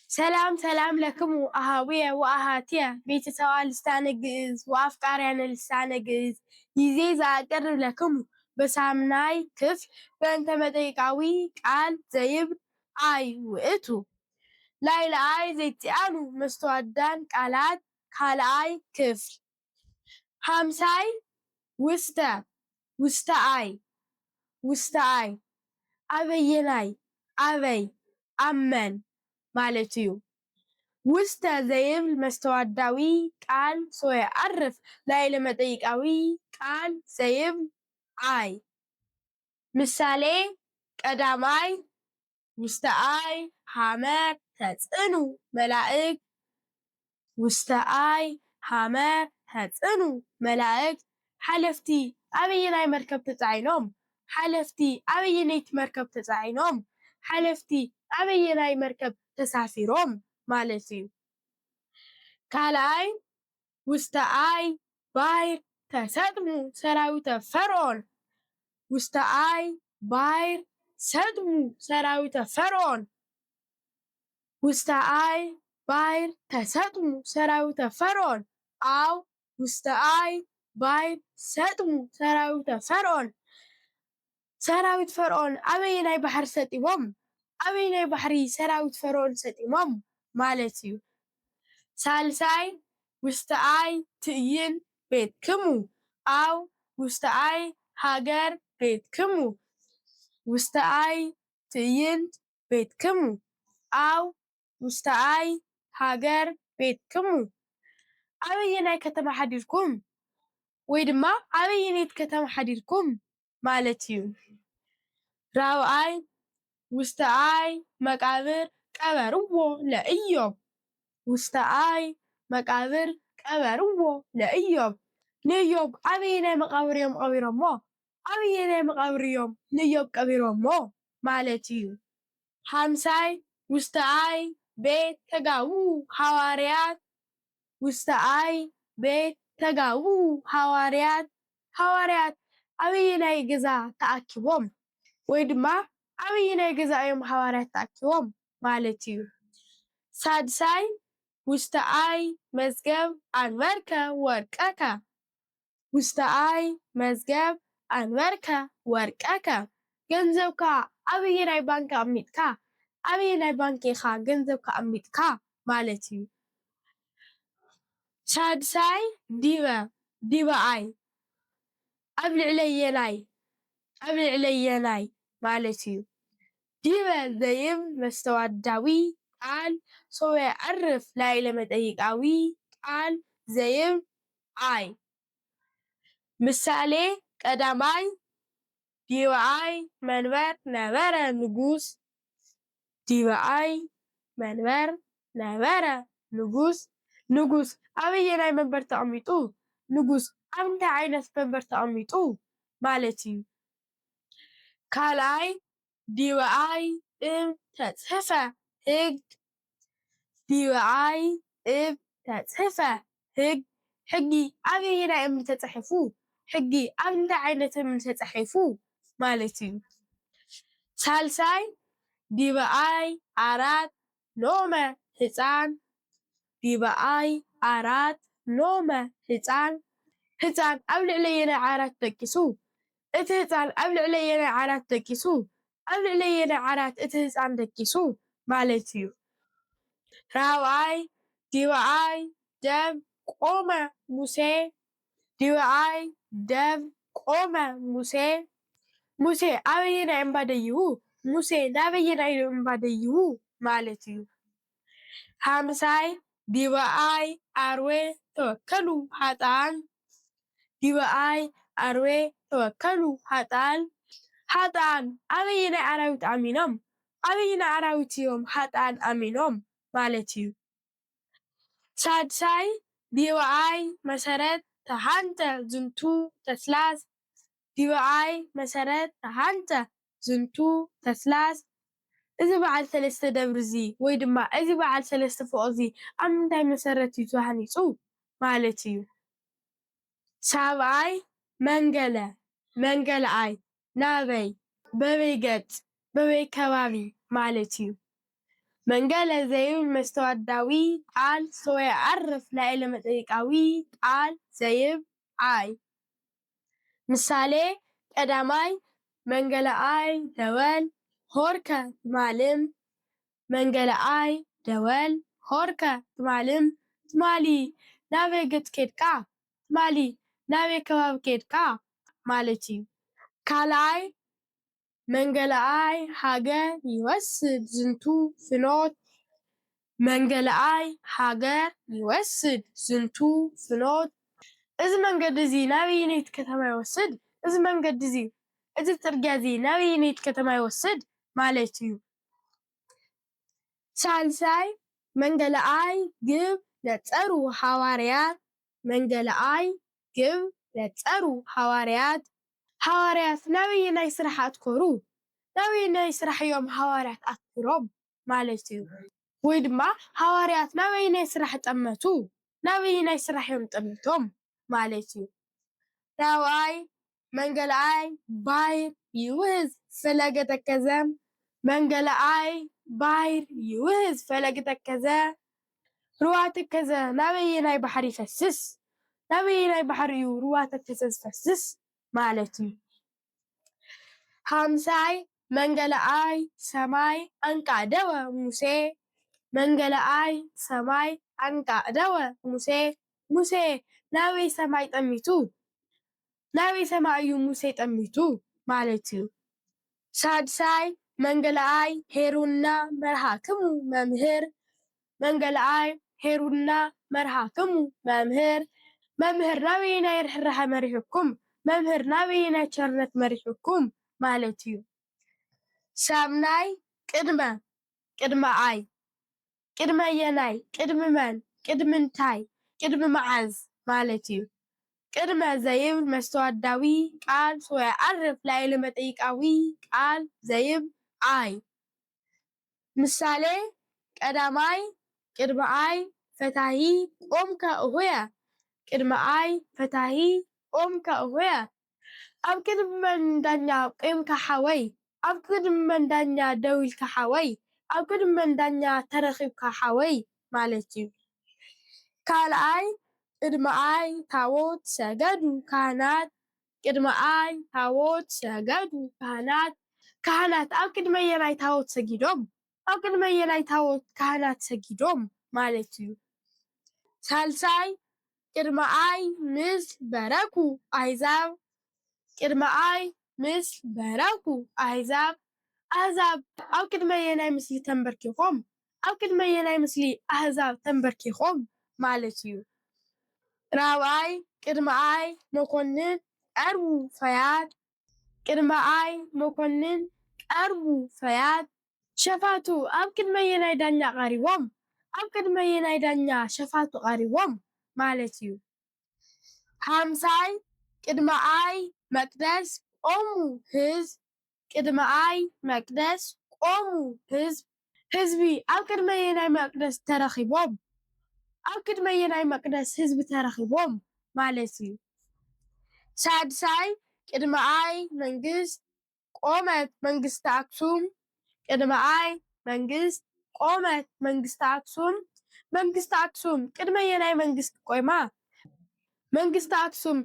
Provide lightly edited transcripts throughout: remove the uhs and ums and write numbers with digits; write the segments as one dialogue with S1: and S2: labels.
S1: سلام سلام لكم أهاوية وأهاتية بيت سواء لسان الجئز وأفكارنا لسان الجئز يزيز أقرب لكم بسامناي كف فأنت مديقاوي قال زيب آي وإتو لايل آي زيتيانو مستودان قالات كالاي كف هامساي وستا آي أبيناي أبي أمن مالتيو ውስተ ዘይብል መስተዋድዳዊ ቃል ሰይዓርፍ ላዕለ መጠይቃዊ ቃል ዘይብል አይ። ምሳሌ ቀዳማይ ውስተ አይ ሐመር ተጽዕኑ መላእክት ውስተ አይ ሐመር ተጽዕኑ መላእክት ሓለፍቲ ኣበየናይ መርከብ ተጻዒኖም ሓለፍቲ ኣበየነይቲ መርከብ ተጻዒኖም ሓለፍቲ ኣበየናይ መርከብ ተሳፊሮም ማለት እዩ። ካልኣይ ውስተ አይ ባሕር ተሰጥሙ ሰራዊተ ፈርዖን ውስተ አይ ባሕር ሰጥሙ ሰራዊተ ፈርዖን ውስተ አይ ባሕር ተሰጥሙ ሰራዊተ ፈርዖን አው ውስተ አይ ባሕር ሰጥሙ ሰራዊተ ፈርዖን ሰራዊት ፈርዖን ኣበየናይ ባሕሪ ሰጢሞም ኣበየናይ ባሕሪ ሰራዊት ፈርዖን ሰጢሞም ማለት እዩ። ሳልሳይ ውስተ አይ ትዕይንት ቤትክሙ አው ውስተ አይ ሃገር ቤትክሙ ውስተ አይ ትዕይንት ቤትክሙ አው ውስተ አይ ሃገር ቤትክሙ ኣበየናይ ከተማ ሓዲርኩም ወይ ድማ ኣበየነይቲ ከተማ ሓዲርኩም ማለት እዩ። ራብዓይ ውስተ አይ መቃብር ቀበርዎ ለኢዮብ ውስተ አይ መቃብር ቀበርዎ ለኢዮብ ንኢዮብ ኣበየናይ መቃብር እዮም ቀቢሮሞ ኣበየናይ መቃብር እዮም ንኢዮብ ቀቢሮሞ ማለት እዩ። ሓምሳይ ውስተ አይ ቤት ተጋቡ ሃዋርያት ውስተ አይ ቤት ተጋቡ ሃዋርያት ሃዋርያት ኣበየናይ ገዛ ተኣኪቦም ወይ ድማ ኣበየናይ ገዛ እዮም ሃዋርያት ተኣኪቦም ማለት እዩ። ሳድሳይ ውስተ አይ መዝገብ አንበርከ ወርቀከ ውስተ አይ መዝገብ አንበርከ ወርቀከ ገንዘብካ ኣበየናይ ባንኪ ኣሚጥካ ኣበየናይ ባንኪ ኢኻ ገንዘብካ ኣሚጥካ ማለት እዩ። ሻድሳይ ዲበ አይ ኣብ ልዕለየናይ ማለት እዩ። ዲበ ዘይብል መስተዋድዳዊ ቃል ሰይዓርፍ ላዕለ መጠይቃዊ ቃል ዘይብል አይ። ምሳሌ ቀዳማይ ዲበ አይ መንበር ነበረ ንጉስ ዲበ አይ መንበር ነበረ ንጉስ ንጉስ ኣበየናይ መንበር ተቐሚጡ ንጉስ ኣብ እንታይ ዓይነት መንበር ተቐሚጡ ማለት እዩ። ካልኣይ ዲበ አይ እም ተጽሕፈ ሕግ ዲበ አይ እም ተጽሕፈ ሕግ ሕጊ ኣበየናይ እምኒ ተጻሒፉ ሕጊ ኣብ እንታይ ዓይነት እምኒ ተጻሒፉ ማለት እዩ። ሳልሳይ ዲበ አይ ዓራት ሎመ ህፃን ዲበ አይ ዓራት ሎመ ህፃን ህፃን ኣብ ልዕለየናይ ዓራት ደቂሱ እቲ ህፃን ኣብ ልዕለየናይ ዓራት ደቂሱ ኣብ ልዕለየናይ ዓራት እቲ ህፃን ደቂሱ ማለት እዩ። ራብዓይ ዲበ አይ ደብ ቆመ ሙሴ ዲበ አይ ደብ ቆመ ሙሴ ሙሴ ኣበየናይ እምባ ደይቡ ሙሴ ናበየናይ እምባ ደይቡ ማለት እዩ። ሓምሳይ ዲበ አይ ዓርዌ ተወከሉ ሓጥኣን ዲበ አይ ዓርዌ ተወከሉ ሓጥኣን ሓጥኣን ኣበየናይ ኣራዊት ኣሚኖም ኣበየናይ ኣራዊት እዮም ሓጥኣን ኣሚኖም ማለት እዩ። ሳድሳይ ዲበ አይ መሰረት ተሃንተ ዝንቱ ተስላስ ዲበ አይ መሰረት ተሃንተ ዝንቱ ተስላስ እዚ በዓል ሰለስተ ደብሪ እዚ ወይ ድማ እዚ በዓል ሰለስተ ፎቕ እዚ ኣብ ምንታይ መሰረት እዩ ተሃኒፁ ማለት እዩ። ሳብዓይ መንገለ ኣይ ናበይ በበይ ገፅ በበይ ከባቢ ማለት እዩ። መንገለ ዘይብል መስተዋድዳዊ ቃል ሰወይ ዓርፍ ላዕለ መጠይቃዊ ቃል ዘይብ አይ ምሳሌ ቀዳማይ መንገለአይ ደወል ሆርከ ትማልም መንገለአይ ደወል ሆርከ ትማልም ትማሊ ናበይ ገጽ ኬድካ ትማሊ ናበይ ከባቢ ኬድካ ማለት እዩ። ካልኣይ መንገለአይ ሃገር ይወስድ ዝንቱ ፍኖት መንገለአይ ሃገር ይወስድ ዝንቱ ፍኖት እዚ መንገዲ እዚ ናበየነይቲ ከተማ ይወስድ እዚ መንገዲ እዚ እዚ ጽርግያ እዚ ናበየነይቲ ከተማ ይወስድ ማለት እዩ። ሳልሳይ መንገለአይ ግብ ነጸሩ ሐዋርያት መንገለአይ ግብ ነጸሩ ሐዋርያት ሐዋርያት ናበየናይ ስራሕ ኣትኮሩ ናበየናይ ስራሕ እዮም ሐዋርያት ኣትኩሮም ማለት እዩ። ወይ ድማ ሐዋርያት ናበየናይ ስራሕ ጠመቱ ናበየናይ ስራሕ እዮም ጠሚቶም ማለት እዩ። ራብዓይ መንገለአይ ባይር ይውህዝ ፈለገ ተከዘ መንገለአይ ባይር ይውህዝ ፈለገ ተከዘ ሩባ ተከዘ ናበየናይ ባሕሪ ይፈስስ ናበየናይ ባሕሪ እዩ ሩባ ተከዘ ዝፈስስ ማለት እዩ። ሓምሳይ መንገለአይ ሰማይ አንቃደወ ሙሴ መንገለአይ ሰማይ አንቃደወ ሙሴ ሙሴ ናበይ ሰማይ ጠሚቱ ናበይ ሰማይ እዩ ሙሴ ጠሚቱ ማለት እዩ። ሳድሳይ መንገለአይ ሄሩና መርሃክሙ መምህር መንገለአይ ሄሩና መርሃክሙ መምህር መምህር ናበየናይ ርሕራሐ መሪሕኩም መምህር ናበየናይ ቸርነት መሪሕኩም ማለት እዩ። ሳብናይ ቅድመ ቅድመአይ ቅድመየናይ ቅድሚ መን ቅድሚ እንታይ ቅድሚ መዓዝ ማለት እዩ። ቅድመ ዘይብል መስተዋድዳዊ ቃል ሰወይ ዓርፍ ላዕለ መጠይቃዊ ቃል ዘይብል አይ ምሳሌ ቀዳማይ ቅድመአይ ፈታሒ ቆምከ እሁየ ቅድመአይ ፈታሒ ቆምከ እሁየ ኣብ ቅድሚ መን ዳኛ ቆምካ ሓወይ ኣብ ቅድሚ መን ዳኛ ደው ኢልካ ሓወይ ኣብ ቅድሚ መን ዳኛ ተረኺብካ ሓወይ ማለት እዩ። ካልኣይ ቅድመአይ ታቦት ሰገዱ ካህናት ቅድመአይ ታቦት ሰገዱ ካህናት ካህናት ኣብ ቅድመየናይ ታቦት ሰጊዶም ኣብ ቅድመየናይ ታቦት ካህናት ሰጊዶም ማለት እዩ። ሳልሳይ ቅድመአይ ምስ በረኩ ኣሕዛብ ቅድመአይ ምስ በረኩ ኣሕዛብ ኣሕዛብ ኣብ ቅድመየናይ ምስሊ ተንበርኪኾም ኣብ ቅድመየናይ ምስሊ ኣሕዛብ ተንበርኪኾም ማለት እዩ። ራብዓይ ቅድመአይ መኮንን ቀርቡ ፈያት ቅድመአይ መኮንን ቀርቡ ፈያት ሸፋቱ ኣብ ቅድመየናይ ዳኛ ቀሪቦም ኣብ ቅድመየናይ ዳኛ ሸፋቱ ቀሪቦም ማለት እዩ። ሓምሳይ ቅድመአይ መቅደስ ቆሙ ህዝብ ቅድመአይ መቅደስ ቆሙ ህዝብ ህዝቢ ኣብ ቅድመየናይ መቅደስ ተረኺቦም ኣብ ቅድመየናይ መቅደስ ህዝቢ ተረኺቦም ማለት እዩ። ሳድሳይ ቅድመአይ መንግስት ቆመት መንግስቲ ኣክሱም ቅድመአይ መንግስት ቆመት መንግስቲ ኣክሱም መንግስቲ ኣክሱም ቅድመየናይ መንግስቲ ቆይማ መንግስቲ ኣክሱም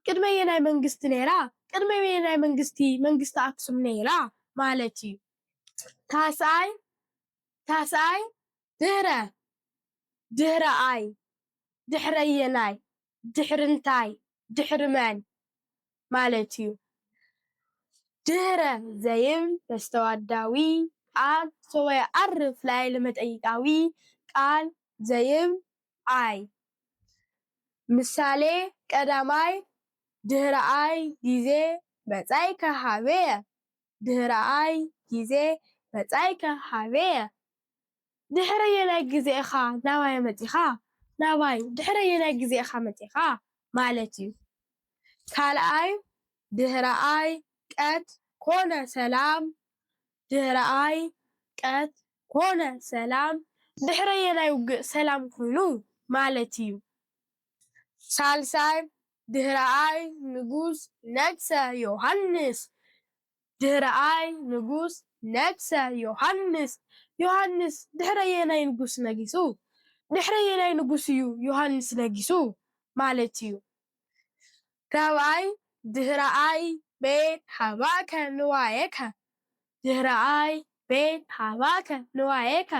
S1: ቅድመየናይ መንግስቲ ነይራ ቅድመየናይ መንግስቲ መንግስቲ ኣክሱም ነይራ ማለት እዩ። ታስኣይ ድህረ ድህረአይ ድሕረየናይ ድሕሪ እንታይ ድሕሪ መን ማለት እዩ። ድህረ ዘይብል መስተዋድዳዊ ቃል ሰወይ ዓርፍ ላዕለ መጠይቃዊ ቃል ዘይብል አይ ምሳሌ ቀዳማይ ድህረአይ ጊዜ መጻእከ ሃበየ ድህረአይ ጊዜ መጻእከ ሃበየ ድሕረየናይ ግዜኻ ናባይ መጺኻ ናባይ ድሕረየናይ ግዜኻ መጺኻ ማለት እዩ። ካልኣይ ድህረአይ ቀት ኮነ ሰላም ድህረአይ ቀት ኮነ ሰላም ድሕረየናይ ውግእ ሰላም ኮይኑ ማለት እዩ። ሳልሳይ ድህረአይ ንጉስ ነግሰ ዮሃንስ ድህረአይ ንጉስ ነግሰ ዮሃንስ ዮሃንስ ድሕረ ኣየናይ ንጉስ ነጊሱ? ድሕረ ኣየናይ ንጉስ እዩ ዮሃንስ ነጊሱ ማለት እዩ። ራብዓይ ድህረኣይ ቤት ሃባከ ንዋየከ ድህረኣይ ቤት ሃባከ ንዋየከ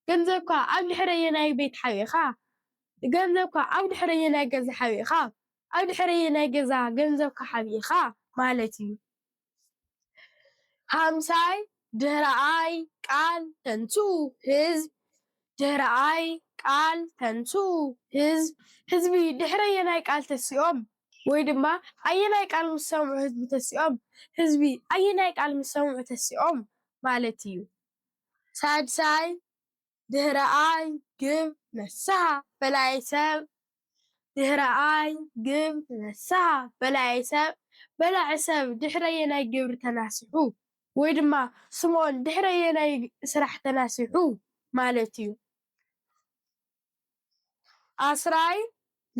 S1: ገንዘብካ ኣብ ድሕረ ኣየናይ ቤት ሓቢእኻ? ገንዘብካ ኣብ ድሕረ ኣየናይ ገዛ ሓቢእኻ? ኣብ ድሕረ ኣየናይ ገዛ ገንዘብካ ሓቢእኻ ማለት እዩ። ሃምሳይ ድህረኣይ ቃል ተንሥኡ ህዝብ ድህረኣይ ቃል ተንሥኡ ህዝብ ህዝቢ ድሕረ ኣየናይ ቃል ተሲኦም ወይ ድማ ኣየናይ ቃል ምስ ሰምዑ ህዝቢ ተሲኦም ህዝቢ ኣየናይ ቃል ምስ ሰምዑ ተሲኦም ማለት እዩ። ሳድሳይ ድህረኣይ ግብ ነስሐ በላዔ ሰብ ድህረኣይ ግብ ነስሐ በላዔ ሰብ በላዒ ሰብ ድሕረ ኣየናይ ግብሪ ተናሲሑ ወይ ድማ ስምዖን ድሕረ ኣየናይ ስራሕ ተናሲሑ ማለት እዩ። ኣስራይ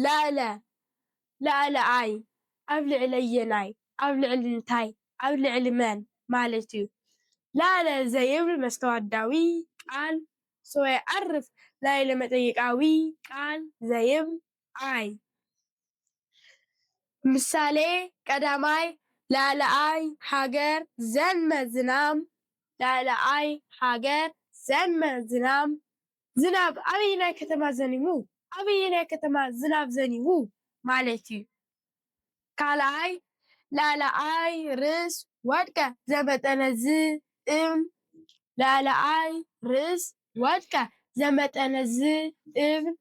S1: ላዕለ ላዕለኣይ ኣብ ልዕሊ ኣየናይ ኣብ ልዕሊ እንታይ ኣብ ልዕሊ መን ማለት እዩ። ላዕለ ዘይብል መስተዋድዳዊ ቃል ሰወይ ዓርፍ ላዕለ መጠይቃዊ ቃል ዘይብል ኣይ ምሳሌ ቀዳማይ ላዕለኣይ ሃገር ዘንመ ዝናም ላዕለኣይ ሃገር ዘንመ ዝናም ዝናብ ኣበየናይ ከተማ ዘኒሙ ኣበየናይ ከተማ ዝናብ ዘኒሙ ማለት እዩ። ካልኣይ ላዕለኣይ ርእስ ወድቀ ዘመጠነ እምኒ ላዕለኣይ ርእስ ወድቀ ዘመጠነ እምኒ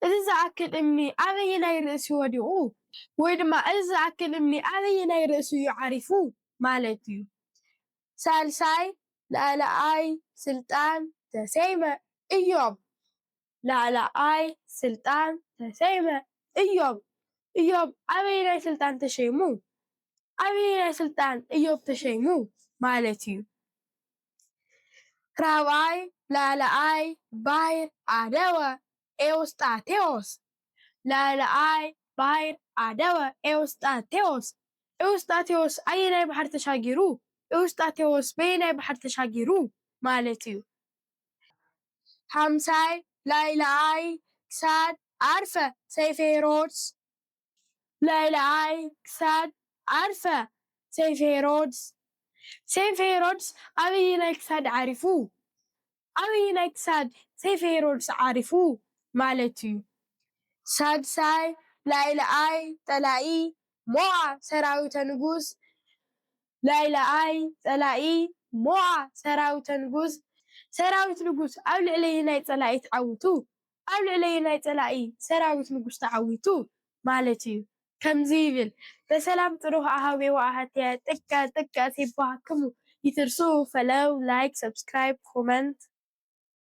S1: እዚ ዝኣክል እምኒ ኣበየናይ ርእሲ ወዲቁ ወይ ድማ እዚ ዝኣክል እምኒ ኣበየናይ ርእሲ እዩ ዓሪፉ ማለት እዩ። ሳልሳይ ላዕለኣይ ስልጣን ተሰይመ ኢዮብ ላዕለኣይ ስልጣን ተሰይመ ኢዮብ ኢዮብ ኣበየናይ ስልጣን ተሸይሙ ኣበየናይ ስልጣን ኢዮብ ተሸይሙ ማለት እዩ። ራብዓይ ላዕለኣይ ባሕር ዓደወ ኤዎስጣቴዎስ ላዕለኣይ ባሕር ዓደወ ኤዎስጣቴዎስ ኤዎስጣቴዎስ ኣየናይ ባሕሪ ተሻጊሩ ኤዎስጣቴዎስ በየናይ ባሕሪ ተሻጊሩ ማለት እዩ። ሓምሳይ ላዕለኣይ ክሳድ ዓርፈ ሰይፈ ሄሮድስ ላዕለኣይ ክሳድ ዓርፈ ሰይፈ ሄሮድስ ሰይፈ ሄሮድስ ኣበየናይ ክሳድ ዓሪፉ ኣበየናይ ክሳድ ሰይፈ ሄሮድስ ዓሪፉ ማለት እዩ። ሳድሳይ ላዕለኣይ ጸላኢ ሞዓ ሰራዊተ ንጉስ ላዕለኣይ ጸላኢ ሞዓ ሰራዊተ ንጉስ ሰራዊት ንጉስ ኣብ ልዕሊ ኣየናይ ጸላኢ ተዓዊቱ ኣብ ልዕሊ ኣየናይ ጸላኢ ሰራዊት ንጉስ ተዓዊቱ ማለት እዩ። ከምዚ ይብል በሰላም ጥሩህ ኣሃቤ ወኣሃትየ ጥቀ ጥቀ ሲባክሙ ይትርሱ ፈለው ላይክ ሰብስክራይብ ኮመንት